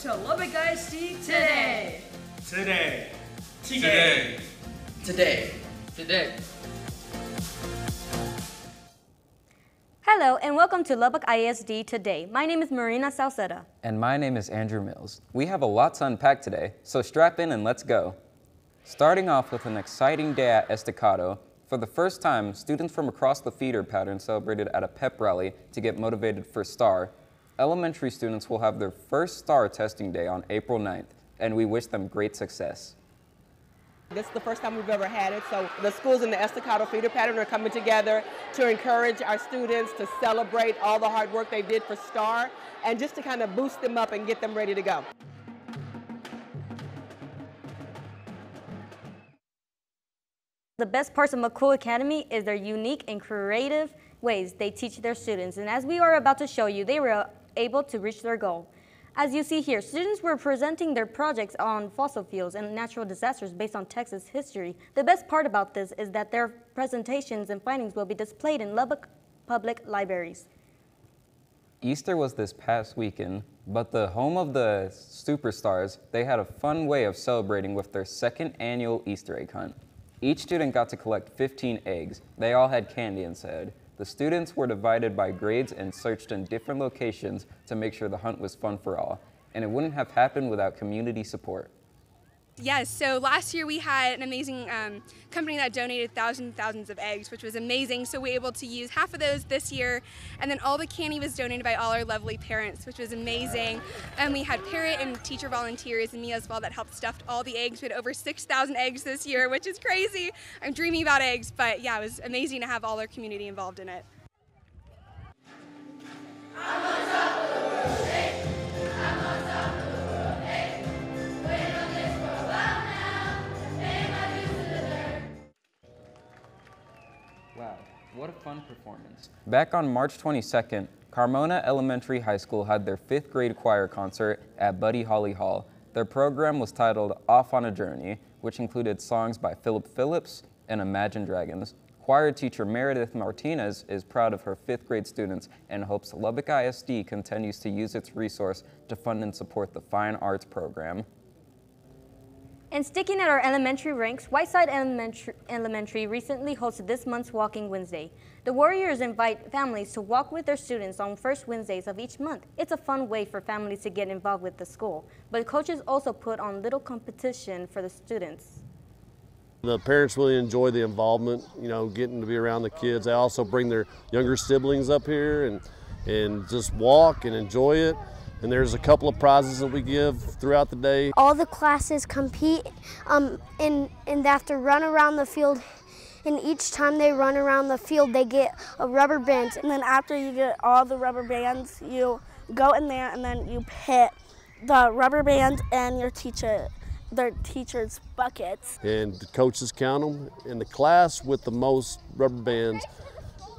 to Lubbock ISD Today. Today. Today. Today. Today. Hello and welcome to Lubbock ISD Today. My name is Marina Salceda. And my name is Andrew Mills. We have a lot to unpack today, so strap in and let's go. Starting off with an exciting day at Estacado. For the first time, students from across the feeder pattern celebrated at a pep rally to get motivated for STAR. Elementary students will have their first STAR testing day on April 9th, and we wish them great success. This is the first time we've ever had it, so the schools in the Estacado feeder pattern are coming together to encourage our students to celebrate all the hard work they did for STAR and just to kind of boost them up and get them ready to go. The best parts of McCool Academy is their unique and creative ways they teach their students, and as we are about to show you, they were able to reach their goal. As you see here, students were presenting their projects on fossil fuels and natural disasters based on Texas history. The best part about this is that their presentations and findings will be displayed in Lubbock public libraries. Easter was this past weekend, but the home of the superstars, they had a fun way of celebrating with their second annual Easter egg hunt. Each student got to collect 15 eggs. They all had candy inside. The students were divided by grades and searched in different locations to make sure the hunt was fun for all, and it wouldn't have happened without community support. Yes, so last year we had an amazing company that donated thousands and thousands of eggs, which was amazing. So we were able to use half of those this year, and then all the candy was donated by all our lovely parents, which was amazing. And we had parent and teacher volunteers and me as well that helped stuff all the eggs. We had over 6,000 eggs this year, which is crazy. I'm dreaming about eggs, but yeah, it was amazing to have all our community involved in it. Wow, what a fun performance. Back on March 22nd, Carmona Elementary High School had their 5th grade choir concert at Buddy Holly Hall. Their program was titled Off on a Journey, which included songs by Philip Phillips and Imagine Dragons. Choir teacher Meredith Martinez is proud of her 5th grade students and hopes Lubbock ISD continues to use its resource to fund and support the fine arts program. And sticking at our elementary ranks, Whiteside Elementary recently hosted this month's Walking Wednesday. The Warriors invite families to walk with their students on first Wednesdays of each month. It's a fun way for families to get involved with the school, but coaches also put on little competition for the students. The parents really enjoy the involvement, getting to be around the kids. They also bring their younger siblings up here and just walk and enjoy it. And there's a couple of prizes that we give throughout the day. All the classes compete and they have to run around the field. And each time they run around the field, they get a rubber band. And then after you get all the rubber bands, you go in there and then you hit the rubber band and their teacher's buckets. And the coaches count them, and the class with the most rubber bands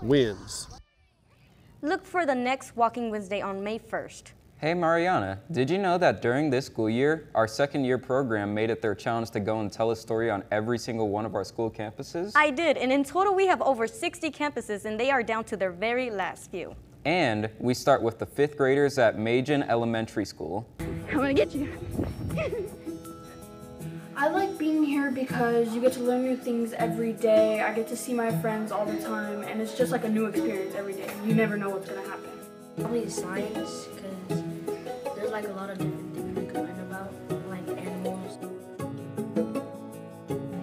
wins. Look for the next Walking Wednesday on May 1st. Hey Mariana, did you know that during this school year, our second-year program made it their challenge to go and tell a story on every single one of our school campuses? I did, and in total we have over 60 campuses, and they are down to their very last few. And we start with the 5th graders at Majan Elementary School. I'm gonna get you. I like being here because you get to learn new things every day. I get to see my friends all the time, and it's just like a new experience every day. You never know what's gonna happen. Probably science, because there's like a lot of different things we can learn about, like animals.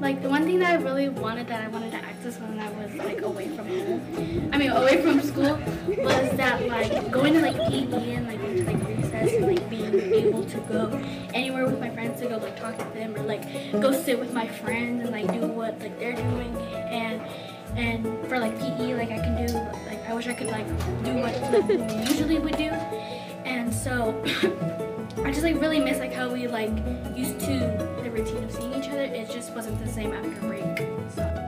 Like the one thing that I really wanted to access when I was like away from home, away from school, was that like going to like PE and like into like recess and like being able to go anywhere with my friends to go like talk to them or like go sit with my friends and like do what like they're doing and for like PE like I can do like I wish I could like do what like, we usually would do, and so I just like really miss like how we like used to the routine of seeing each other. It just wasn't the same after break. So.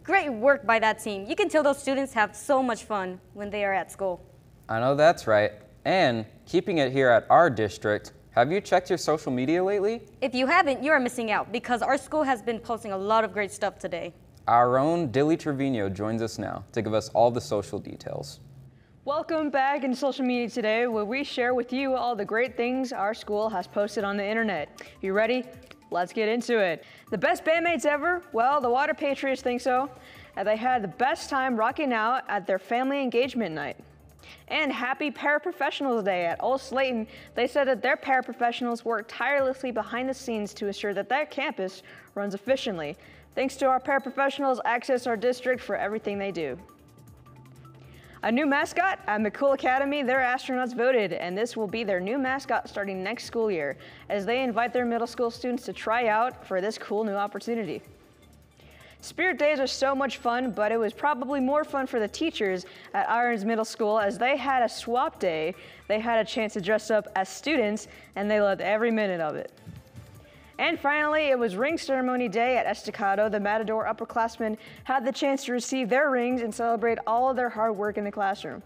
Great work by that team. You can tell those students have so much fun when they are at school. I know that's right. And keeping it here at our district, Have you checked your social media lately? If you haven't, you are missing out because our school has been posting a lot of great stuff today. Our own Dilly Trevino joins us now to give us all the social details. Welcome back in Social Media Today, where we share with you all the great things our school has posted on the internet. You ready? Let's get into it. The best bandmates ever? Well, the Water Patriots think so. And they had the best time rocking out at their family engagement night. And happy Paraprofessionals Day at Old Slayton. They said that their paraprofessionals work tirelessly behind the scenes to ensure that their campus runs efficiently. Thanks to our paraprofessionals, access our district for everything they do. A new mascot at McCool Academy, their astronauts voted, and this will be their new mascot starting next school year, as they invite their middle school students to try out for this cool new opportunity. Spirit Days are so much fun, but it was probably more fun for the teachers at Irons Middle School as they had a swap day. They had a chance to dress up as students, and they loved every minute of it. And finally, it was ring ceremony day at Estacado. The Matador upperclassmen had the chance to receive their rings and celebrate all of their hard work in the classroom.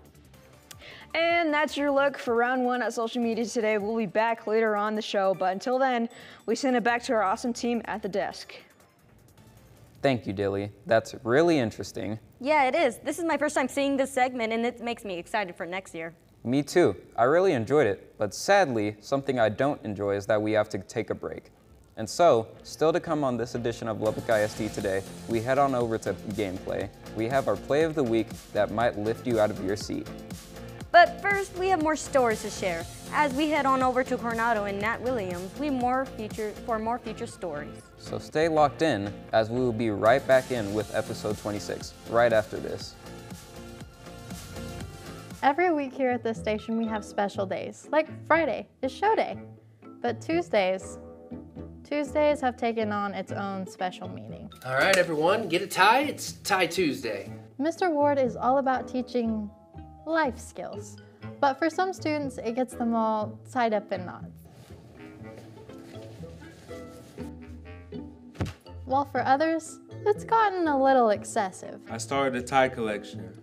And that's your look for round one at Social Media Today. We'll be back later on the show, but until then, we send it back to our awesome team at the desk. Thank you, Dilly. That's really interesting. Yeah, it is. This is my first time seeing this segment, and it makes me excited for next year. Me too. I really enjoyed it, but sadly, something I don't enjoy is that we have to take a break. And so, still to come on this edition of Lubbock ISD Today, we head on over to gameplay. We have our play of the week that might lift you out of your seat. But first, we have more stories to share. As we head on over to Coronado and Nat Williams, for more future stories. So stay locked in, as we will be right back in with episode 26, right after this. Every week here at this station, we have special days, like Friday is show day. But Tuesdays have taken on its own special meaning. All right, everyone, get a tie. It's Tie Tuesday. Mr. Ward is all about teaching life skills, but for some students, it gets them all tied up in knots. While for others, it's gotten a little excessive. I started a tie collection,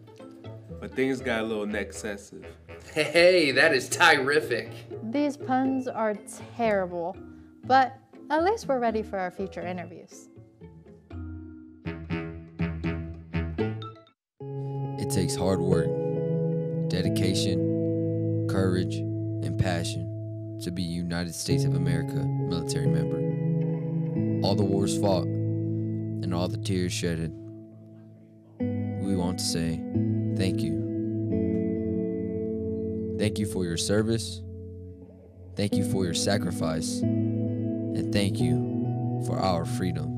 but things got a little excessive. Hey, that is terrific. These puns are terrible, but at least we're ready for our future interviews. It takes hard work, dedication, courage, and passion to be a United States of America military member. All the wars fought and all the tears shedded, we want to say thank you. Thank you for your service, thank you for your sacrifice, and thank you for our freedom.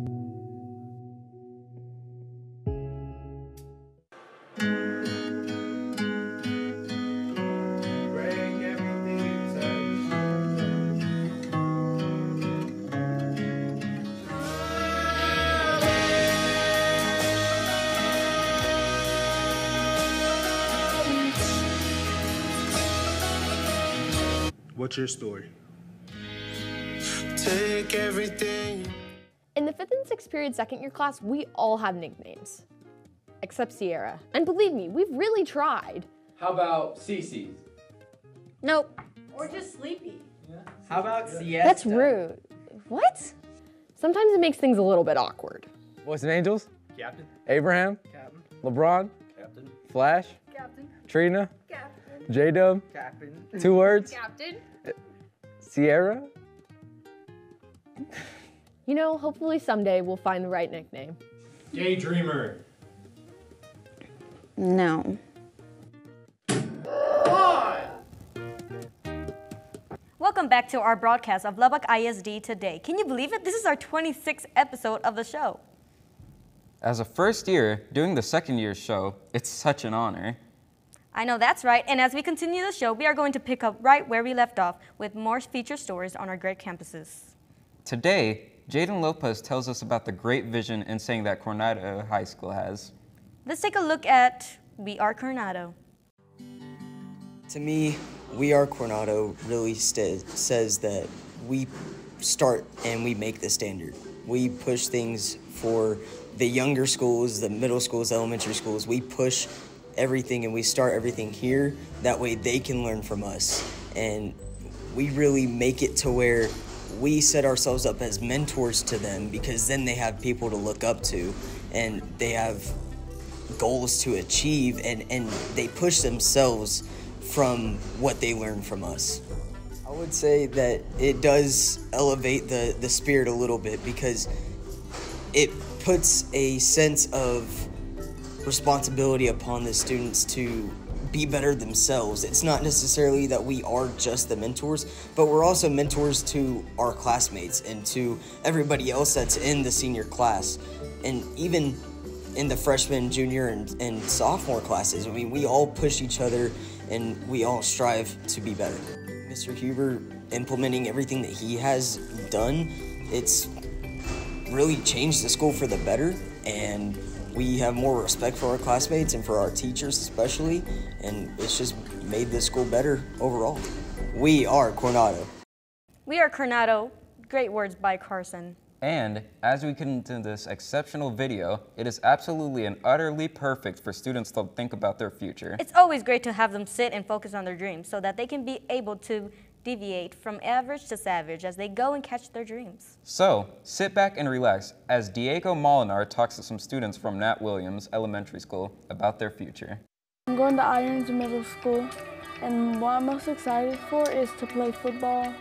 What's your story? Take everything. In the 5th and 6th period second year class, we all have nicknames. Except Sierra. And believe me, we've really tried. How about Cece? Nope. Or just Sleepy. How about Siesta? That's rude. What? Sometimes it makes things a little bit awkward. Boys and Angels? Captain. Abraham? Captain. LeBron? Captain. Flash? Captain. Trina? Captain. J-Dub? Captain. 2 words? Captain. Sierra? You know, hopefully someday we'll find the right nickname. Daydreamer. No. Welcome back to our broadcast of Lubbock ISD Today. Can you believe it? This is our 26th episode of the show. As a first year, doing the second year's show, it's such an honor. I know that's right, and as we continue the show, we are going to pick up right where we left off with more feature stories on our great campuses. Today, Jaden Lopez tells us about the great vision and saying that Coronado High School has. Let's take a look at We Are Coronado. To me, We Are Coronado really says that we start and we make the standard. We push things for the younger schools, the middle schools, elementary schools. We push everything and we start everything here. That way they can learn from us. And we really make it to where we set ourselves up as mentors to them, because then they have people to look up to and they have goals to achieve, and they push themselves from what they learn from us. I would say that it does elevate the spirit a little bit, because it puts a sense of responsibility upon the students to be better themselves. It's not necessarily that we are just the mentors, but we're also mentors to our classmates and to everybody else that's in the senior class, and even in the freshman, junior, and sophomore classes. I mean, we all push each other and we all strive to be better. Mr. Huber implementing everything that he has done, it's really changed the school for the better, and we have more respect for our classmates and for our teachers especially, and it's just made the school better overall. We are Coronado. We are Coronado. Great words by Carson. And as we get into this exceptional video, it is absolutely and utterly perfect for students to think about their future. It's always great to have them sit and focus on their dreams so that they can be able to deviate from average to savage as they go and catch their dreams. So, sit back and relax as Diego Molinar talks to some students from Nat Williams Elementary School about their future. I'm going to Irons Middle School, and what I'm most excited for is to play football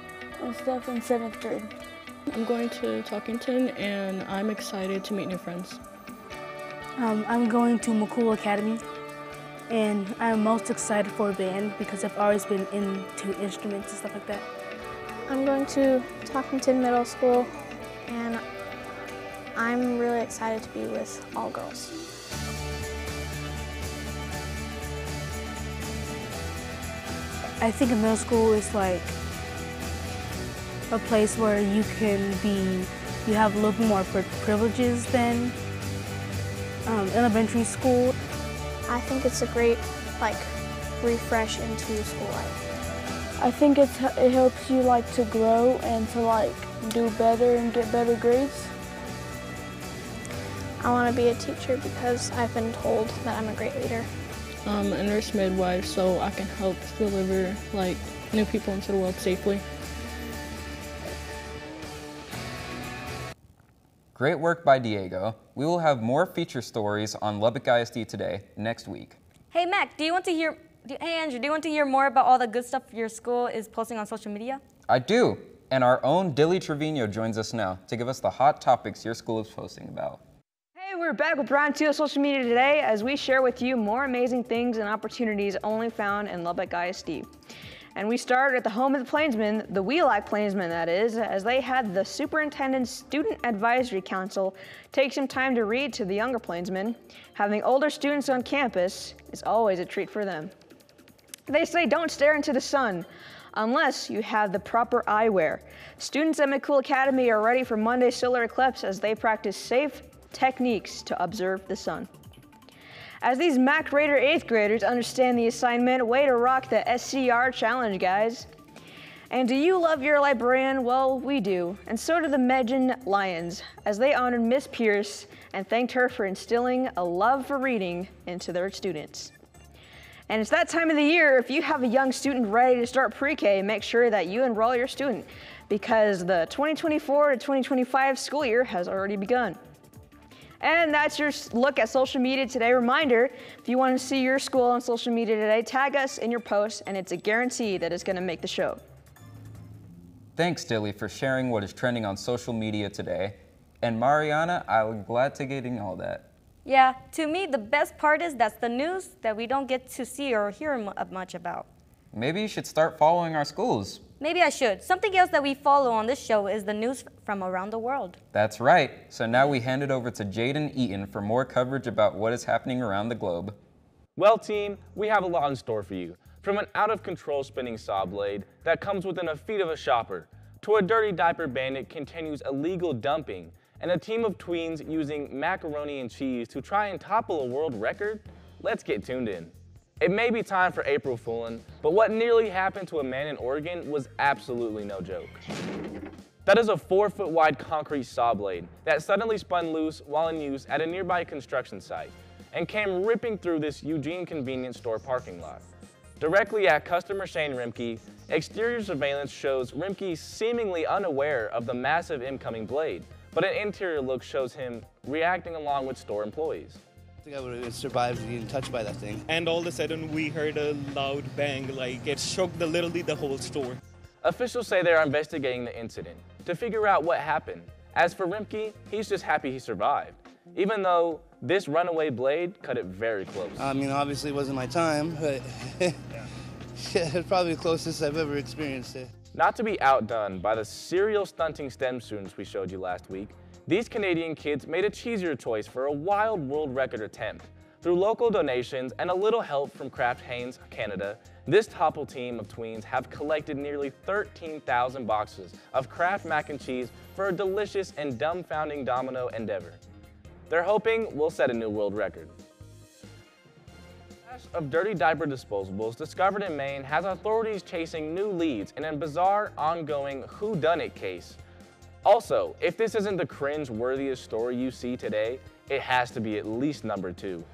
and stuff in 7th grade. I'm going to Talkington, and I'm excited to meet new friends. I'm going to McCool Academy, and I'm most excited for band because I've always been into instruments and stuff like that. I'm going to Talkington Middle School, and I'm really excited to be with all girls. I think a middle school is like a place where you have a little bit more privileges than elementary school. I think it's a great, refresh into school life. I think it helps you, to grow and to, do better and get better grades. I want to be a teacher because I've been told that I'm a great leader. I'm a nurse midwife, so I can help deliver, new people into the world safely. Great work by Diego. We will have more feature stories on Lubbock ISD Today next week. Hey Mac, hey Andrew, do you want to hear more about all the good stuff your school is posting on social media? I do, and our own Dilly Trevino joins us now to give us the hot topics your school is posting about. Hey, we're back with Brian Teal Social Media Today as we share with you more amazing things and opportunities only found in Lubbock ISD. And we start at the home of the Plainsmen, the We Like Plainsmen that is, as they had the Superintendent's Student Advisory Council take some time to read to the younger Plainsmen. Having older students on campus is always a treat for them. They say don't stare into the sun unless you have the proper eyewear. Students at McCool Academy are ready for Monday's solar eclipse as they practice safe techniques to observe the sun. As these Mac Raider 8th graders understand the assignment, way to rock the SCR challenge, guys. And do you love your librarian? Well, we do, and so do the Medjin Lions, as they honored Miss Pierce and thanked her for instilling a love for reading into their students. And it's that time of the year, if you have a young student ready to start pre-K, make sure that you enroll your student, because the 2024 to 2025 school year has already begun. And that's your look at social media today. Reminder, if you want to see your school on social media today, tag us in your post, and it's a guarantee that it's going to make the show. Thanks, Dilly, for sharing what is trending on social media today. And Mariana, I'm glad to getting all that. Yeah, to me, the best part is that's the news that we don't get to see or hear much about. Maybe you should start following our schools. Maybe I should. Something else that we follow on this show is the news from around the world. That's right. So now we hand it over to Jaden Eaton for more coverage about what is happening around the globe. Well, team, we have a lot in store for you. From an out-of-control spinning saw blade that comes within a feet of a shopper, to a dirty diaper bandit continues illegal dumping, and a team of tweens using macaroni and cheese to try and topple a world record? Let's get tuned in. It may be time for April Fooling, but what nearly happened to a man in Oregon was absolutely no joke. That is a 4-foot wide concrete saw blade that suddenly spun loose while in use at a nearby construction site and came ripping through this Eugene convenience store parking lot. Directly at customer Shane Rimke, exterior surveillance shows Rimke seemingly unaware of the massive incoming blade, but an interior look shows him reacting along with store employees. I think I would have survived being touched by that thing. And all of a sudden we heard a loud bang, like it shook literally the whole store. Officials say they are investigating the incident to figure out what happened. As for Rimke, he's just happy he survived, even though this runaway blade cut it very close. I mean, obviously it wasn't my time, but it's probably the closest I've ever experienced it. Not to be outdone by the serial stunting STEM students we showed you last week, these Canadian kids made a cheesier choice for a wild world record attempt. Through local donations and a little help from Kraft Heinz Canada, this Topple team of tweens have collected nearly 13,000 boxes of Kraft mac and cheese for a delicious and dumbfounding domino endeavor. They're hoping we'll set a new world record. A stash of dirty diaper disposables discovered in Maine has authorities chasing new leads in a bizarre, ongoing whodunit case. Also, if this isn't the cringe-worthiest story you see today, it has to be at least number 2.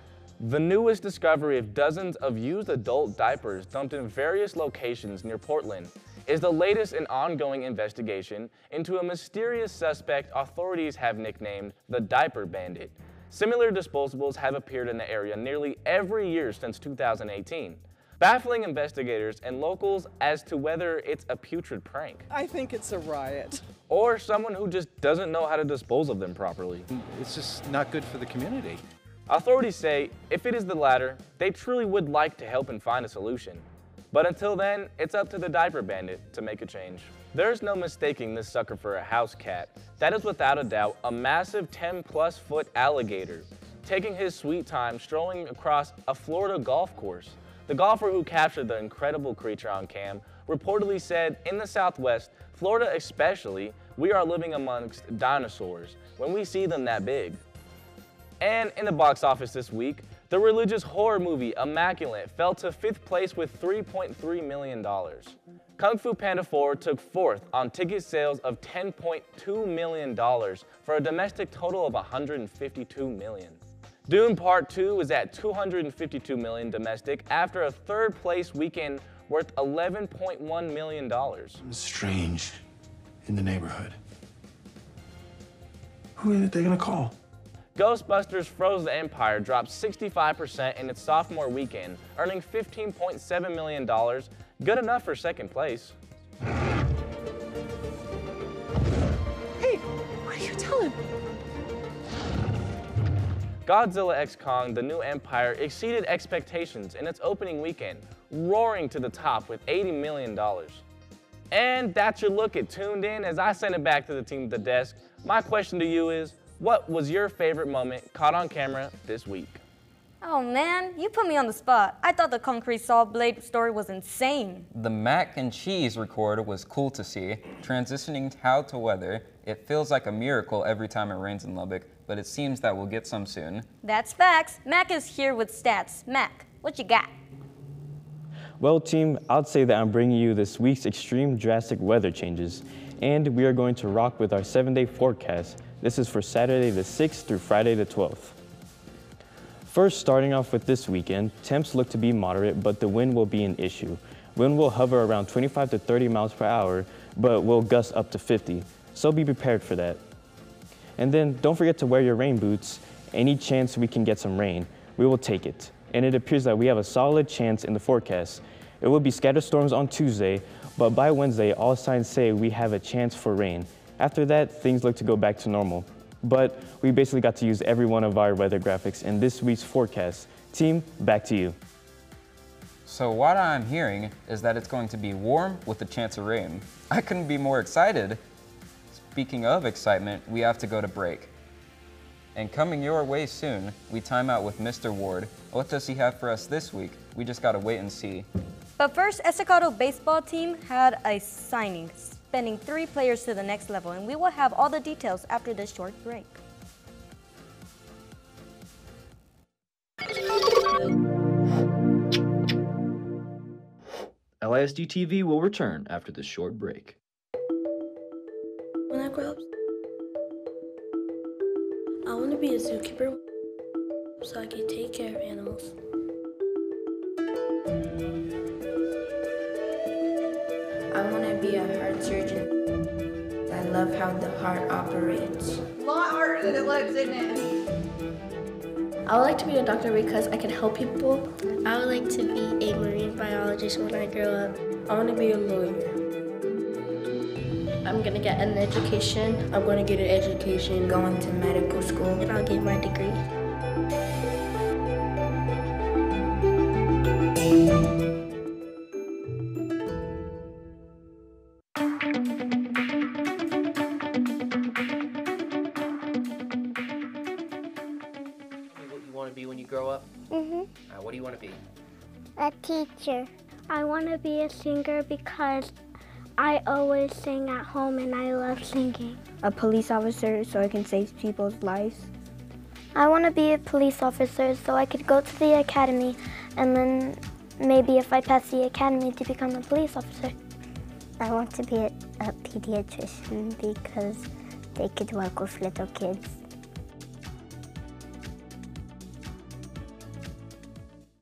The newest discovery of dozens of used adult diapers dumped in various locations near Portland is the latest in ongoing investigation into a mysterious suspect authorities have nicknamed the Diaper Bandit. Similar disposables have appeared in the area nearly every year since 2018, baffling investigators and locals as to whether it's a putrid prank. I think it's a riot. Or someone who just doesn't know how to dispose of them properly. It's just not good for the community. Authorities say if it is the latter, they truly would like to help and find a solution. But until then, it's up to the Diaper Bandit to make a change. There's no mistaking this sucker for a house cat. That is without a doubt a massive 10+ foot alligator, taking his sweet time strolling across a Florida golf course. The golfer who captured the incredible creature on cam reportedly said, in the Southwest, Florida especially, we are living amongst dinosaurs when we see them that big. And in the box office this week, the religious horror movie Immaculate fell to 5th place with $3.3 million. Kung Fu Panda 4 took 4th on ticket sales of $10.2 million for a domestic total of $152 million. Dune Part 2 is at $252 million domestic after a 3rd place weekend worth $11.1 million. It's strange in the neighborhood. Who are they gonna call? Ghostbusters Frozen Empire dropped 65% in its sophomore weekend, earning $15.7 million, good enough for 2nd place. Hey, what are you telling? Godzilla x Kong: The New Empire exceeded expectations in its opening weekend, roaring to the top with $80 million. And that's your look at Tuned In. As I send it back to the team at the desk, my question to you is, what was your favorite moment caught on camera this week? Oh man, you put me on the spot. I thought the concrete saw blade story was insane. The mac and cheese record was cool to see. Transitioning how to weather, it feels like a miracle every time it rains in Lubbock, but it seems that we'll get some soon. That's facts. Mac is here with stats. Mac, what you got? Well, team, I'd say that I'm bringing you this week's extreme drastic weather changes, and we are going to rock with our 7-day forecast. This is for Saturday the 6th through Friday the 12th. First, starting off with this weekend, temps look to be moderate, but the wind will be an issue. Wind will hover around 25 to 30 miles per hour, but will gust up to 50, so be prepared for that. And then, don't forget to wear your rain boots. Any chance we can get some rain, we will take it. And it appears that we have a solid chance in the forecast. It will be scattered storms on Tuesday, but by Wednesday, all signs say we have a chance for rain. After that, things look to go back to normal. But we basically got to use every one of our weather graphics in this week's forecast. Team, back to you. So what I'm hearing is that it's going to be warm with a chance of rain. I couldn't be more excited. Speaking of excitement, we have to go to break. And coming your way soon, we time out with Mr. Ward. What does he have for us this week? We just gotta wait and see. But first, Estacado baseball team had a signing, sending 3 players to the next level, and we will have all the details after this short break. LISD TV will return after this short break. When I grow up, I want to be a zookeeper so I can take care of animals. be a heart surgeon. I love how the heart operates. A lot harder than it looks, isn't it? I would like to be a doctor because I can help people. I would like to be a marine biologist when I grow up. I want to be a lawyer. I'm going to get an education. I'm going to get an education, going to medical school, and I'll get my degree. When you grow up? What do you want to be? A teacher. I want to be a singer because I always sing at home and I love singing. A police officer so I can save people's lives. I want to be a police officer so I could go to the academy and then maybe if I pass the academy to become a police officer. I want to be a pediatrician because they could work with little kids.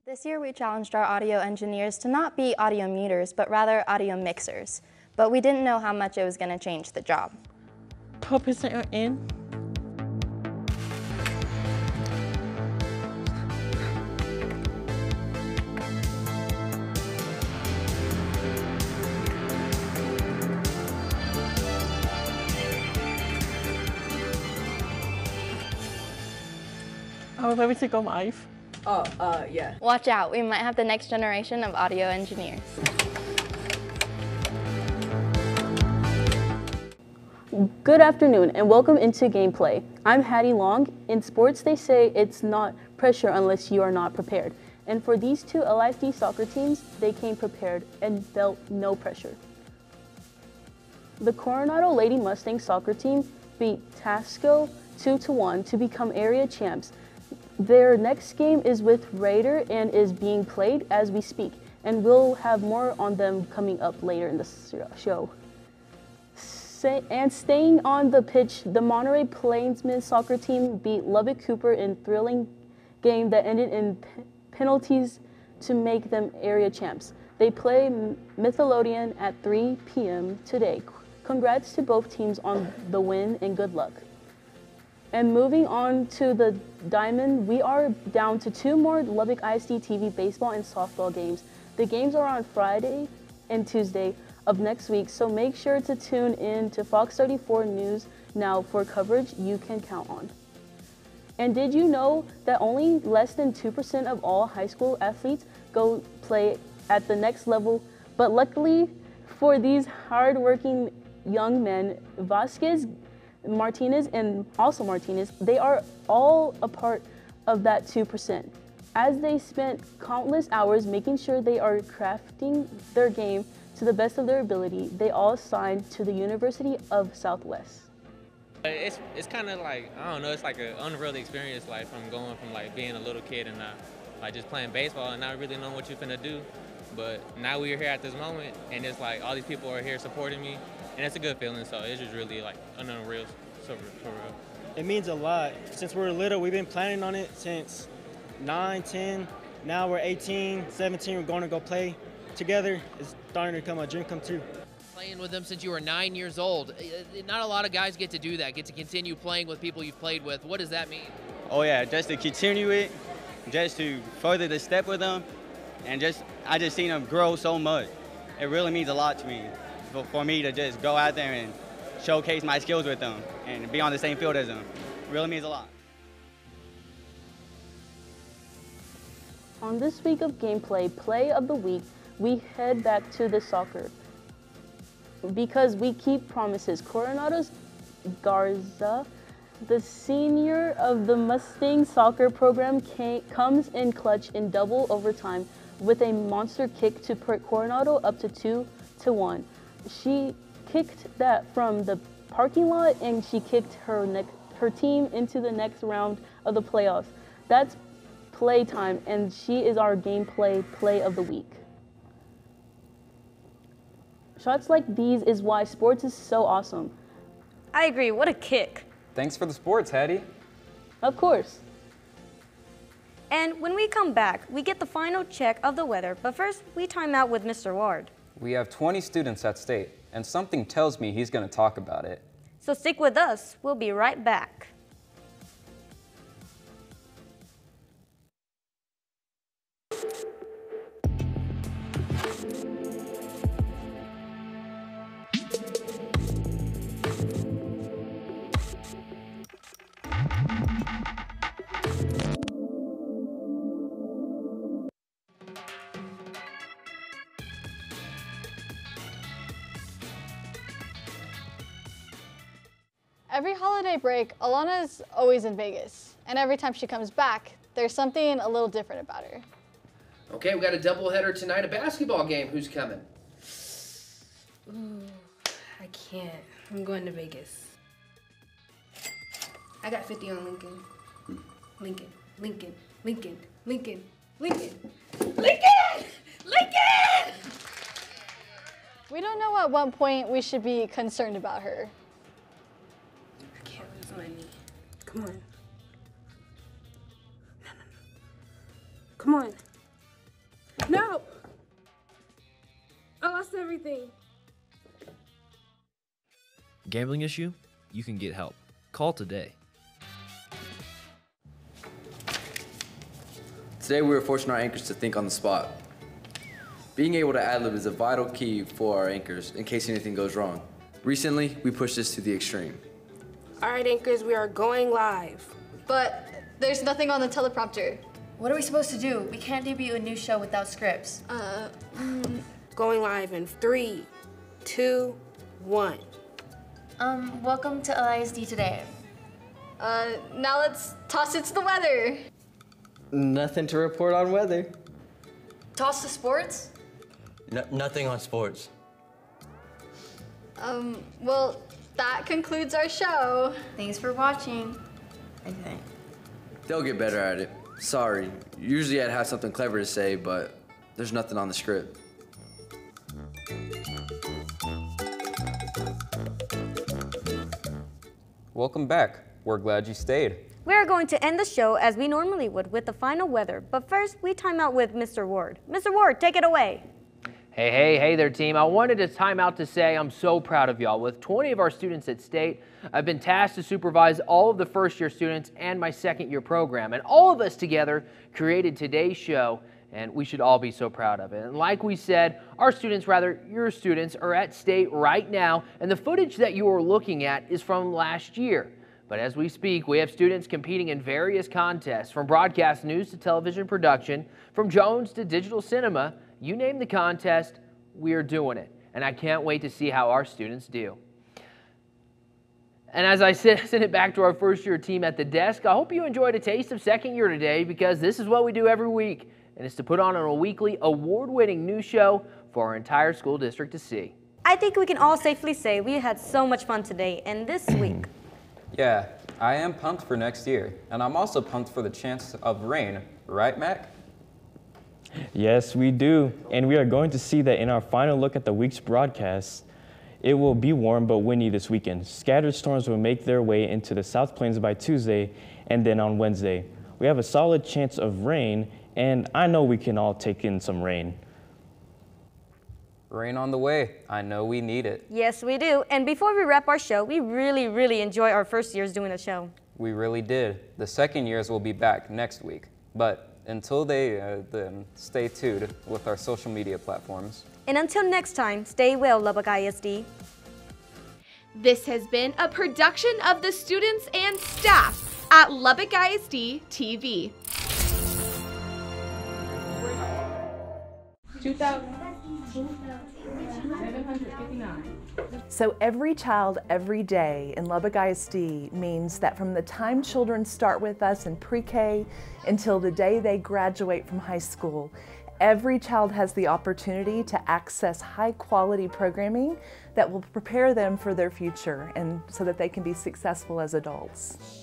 This year we challenged our audio engineers to not be audio muters, but rather audio mixers. But we didn't know how much it was going to change the job. Puppets are in. Oh, let me take off live. Yeah. Watch out, we might have the next generation of audio engineers. Good afternoon and welcome into Gameplay. I'm Hattie Long. In sports, they say it's not pressure unless you are not prepared. And for these two LISD soccer teams, they came prepared and felt no pressure. The Coronado Lady Mustangs soccer team beat Tasco 2-1 to become area champs. Their next game is with Raider and is being played as we speak, and we'll have more on them coming up later in the show. And staying on the pitch, the Monterey Plainsmen soccer team beat Lubbock Cooper in a thrilling game that ended in penalties to make them area champs. They play Midlothian at 3 p.m. today. Congrats to both teams on the win and good luck. And moving on to the Diamond, we are down to 2 more Lubbock ISD TV baseball and softball games. The games are on Friday and Tuesday of next week, so make sure to tune in to Fox 34 News now for coverage you can count on. And did you know that only less than 2% of all high school athletes go play at the next level? But luckily for these hard-working young men, Vasquez, Martinez, and also Martinez, they are all a part of that 2%. As they spent countless hours making sure they are crafting their game to the best of their ability, they all signed to the University of Southwest. It's kind of like, I don't know, it's like an unreal experience, like from going from like being a little kid and like just playing baseball and not really knowing what you're finna do. But now we're here at this moment and it's like all these people are here supporting me and it's a good feeling, so it's just really like an unreal, so for real. It means a lot. Since we're little, we've been planning on it since 9, 10, now we're 18, 17, we're going to go play together. It's starting to become a dream come true. Playing with them since you were 9 years old. Not a lot of guys get to do that, get to continue playing with people you've played with. What does that mean? Oh yeah, just to continue it, just to further the step with them, and I just seen them grow so much. It really means a lot to me, for me to just go out there and showcase my skills with them and be on the same field as them. It really means a lot. On this week of Gameplay, Play of the Week, we head back to the soccer. Because we keep promises, Coronado's Garza, the senior of the Mustang soccer program, comes in clutch in double overtime with a monster kick to put Coronado up to 2-1. She kicked that from the parking lot and she kicked her team into the next round of the playoffs. That's playtime, and she is our Gameplay Play of the Week. Shots like these is why sports is so awesome. I agree, what a kick. Thanks for the sports, Hattie. Of course. And when we come back, we get the final check of the weather, but first we time out with Mr. Ward. We have 20 students at state, and something tells me he's going to talk about it. So stick with us. We'll be right back. Every holiday break, Alana's always in Vegas. And every time she comes back, there's something a little different about her. Okay, we got a doubleheader tonight, a basketball game. Who's coming? Ooh, I can't. I'm going to Vegas. I got 50 on Lincoln. Lincoln, Lincoln, Lincoln, Lincoln, Lincoln. Lincoln! Lincoln! We don't know at what point we should be concerned about her. I can't lose money. Come on. No. Come on. No! I lost everything. Gambling issue? You can get help. Call today. Today we were forcing our anchors to think on the spot. Being able to ad-lib is a vital key for our anchors in case anything goes wrong. Recently, we pushed this to the extreme. All right, anchors, we are going live. But there's nothing on the teleprompter. What are we supposed to do? We can't debut a new show without scripts. Going live in 3, 2, 1. Welcome to ISD Today. Now let's toss it to the weather. Nothing to report on weather. Toss to sports? Nothing on sports. Well, that concludes our show. Thanks for watching, I think. They'll get better at it. Sorry, usually I'd have something clever to say, but there's nothing on the script. Welcome back. We're glad you stayed. We are going to end the show as we normally would with the final weather, but first we time out with Mr. Ward. Mr. Ward, take it away. Hey there, team. I wanted to time out to say I'm so proud of y'all. With 20 of our students at state, I've been tasked to supervise all of the first-year students and my second-year program, and all of us together created today's show, and we should all be so proud of it. And like we said, our students, rather your students, are at state right now, and the footage that you are looking at is from last year. But as we speak, we have students competing in various contests, from broadcast news to television production, from Jones to digital cinema. You name the contest, we are doing it. And I can't wait to see how our students do. And as I send it back to our first-year team at the desk, I hope you enjoyed a taste of second year today, because this is what we do every week, and it's to put on a weekly award-winning news show for our entire school district to see. I think we can all safely say we had so much fun today and this week. Yeah, I am pumped for next year, and I'm also pumped for the chance of rain, right, Mac? Yes, we do, and we are going to see that in our final look at the week's broadcast. It will be warm but windy this weekend. Scattered storms will make their way into the South Plains by Tuesday and then on Wednesday. We have a solid chance of rain, and I know we can all take in some rain. Rain on the way. I know we need it. Yes, we do. And before we wrap our show, we really enjoy our first years doing the show. We really did. The second years will be back next week. But until then, stay tuned with our social media platforms. And until next time, stay well, Lubbock ISD. This has been a production of the students and staff at Lubbock ISD TV. 2,759. So every child, every day in Lubbock ISD means that from the time children start with us in pre-K until the day they graduate from high school, every child has the opportunity to access high-quality programming that will prepare them for their future and so that they can be successful as adults.